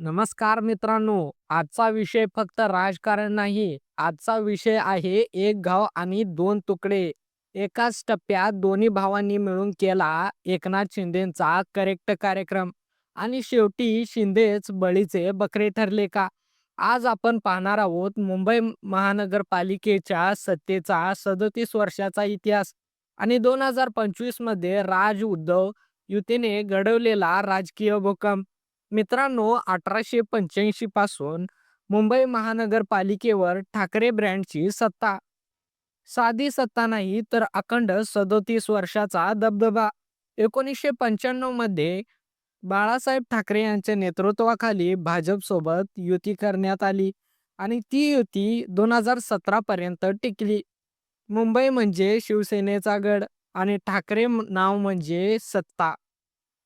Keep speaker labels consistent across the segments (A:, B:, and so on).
A: नमस्कार मित्रांनो. आजचा विषय फक्त राजकारण नाही. आजचा विषय आहे एक गाव आणि दोन तुकडे. एकाच टप्प्यात दोन्ही भावांनी मिळून केला एकनाथ शिंदेचा करेक्ट कार्यक्रम आणि शेवटी शिंदेच बळीचे बकरे ठरले का? आज आपण पाहणार आहोत मुंबई महानगरपालिकेच्या सत्तेचा 37 वर्षाचा इतिहास आणि 2025 मध्ये उद्धव युतीने घडवलेला राजकीय भूकंप. मित्रांनो, 1885 पासून मुंबई महानगरपालिकेवर ठाकरे ब्रँडची सत्ता. साधी सत्ता नाही तर अखंड 37 वर्षाचा दबदबा. 1995 मध्ये बाळासाहेब ठाकरे यांच्या नेतृत्वाखाली भाजपसोबत युती करण्यात आली आणि ती युती 2017 पर्यंत टिकली. मुंबई म्हणजे शिवसेनेचा गड आणि ठाकरे नाव म्हणजे सत्ता.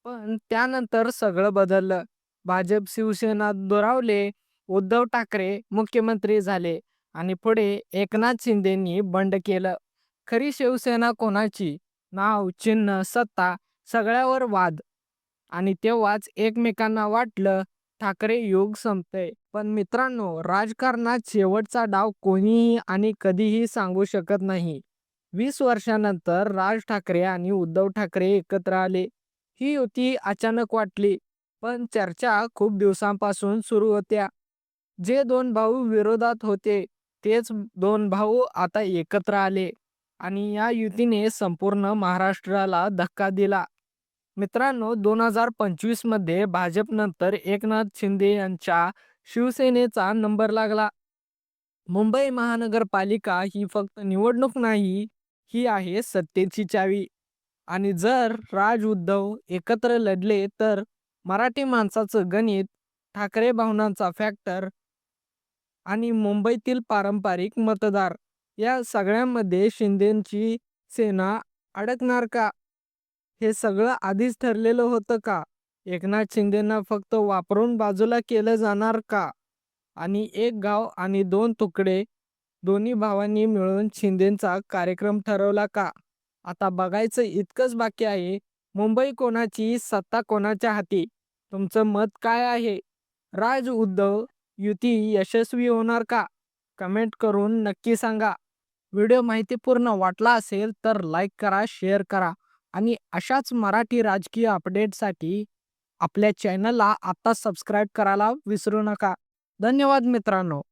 A: पण त्यानंतर सगळं बदललं. भाजप शिवसेना दुरावले, उद्धव ठाकरे मुख्यमंत्री झाले आणि पुढे एकनाथ शिंदेंनी बंड केलं. खरी शिवसेना कोणाची? नाव, चिन्ह, सत्ता सगळ्यावर वाद. आणि तेव्हाच एकमेकांना वाटलं ठाकरे युग संपतंय. पण मित्रांनो, राजकारणात शेवटचा डाव कोणीही आणि कधीही सांगू शकत नाही. 20 वर्षानंतर राज ठाकरे आणि उद्धव ठाकरे एकत्र आले. ही युती अचानक वाटली, पण चर्चा खूप दिवसांपासून सुरू होत्या. जे दोन भाऊ विरोधात होते, तेच दोन भाऊ आता एकत्र आले आणि या युतीने संपूर्ण महाराष्ट्राला धक्का दिला. मित्रांनो, 2025 मध्ये भाजपनंतर एकनाथ शिंदे यांच्या शिवसेनेचा नंबर लागला. मुंबई महानगरपालिका ही फक्त निवडणूक नाही, ही आहे सत्तेची चावी. आणि जर उद्धव एकत्र लढले तर मराठी माणसाचं गणित, ठाकरे भावनांचा फॅक्टर आणि मुंबईतील पारंपरिक मतदार या सगळ्यांमध्ये शिंदेची सेना अडकणार का? हे सगळं आधीच ठरलेलं होतं का? एकनाथ शिंदेंना फक्त वापरून बाजूला केलं जाणार का? आणि एक गाव आणि दोन तुकडे दोन्ही भावांनी मिळून शिंदेचा कार्यक्रम ठरवला का? आता बघायचं इतकंच बाकी आहे. मुंबई कोणाची, सत्ता कोणाच्या हाती? तुमचं मत काय आहे? उद्धव युती यशस्वी होणार का? कमेंट करून नक्की सांगा. व्हिडिओ माहितीपूर्ण वाटला असेल तर लाईक करा, शेअर करा आणि अशाच मराठी राजकीय अपडेटसाठी आपल्या चॅनलला आता सबस्क्राईब करायला विसरू नका. धन्यवाद मित्रांनो.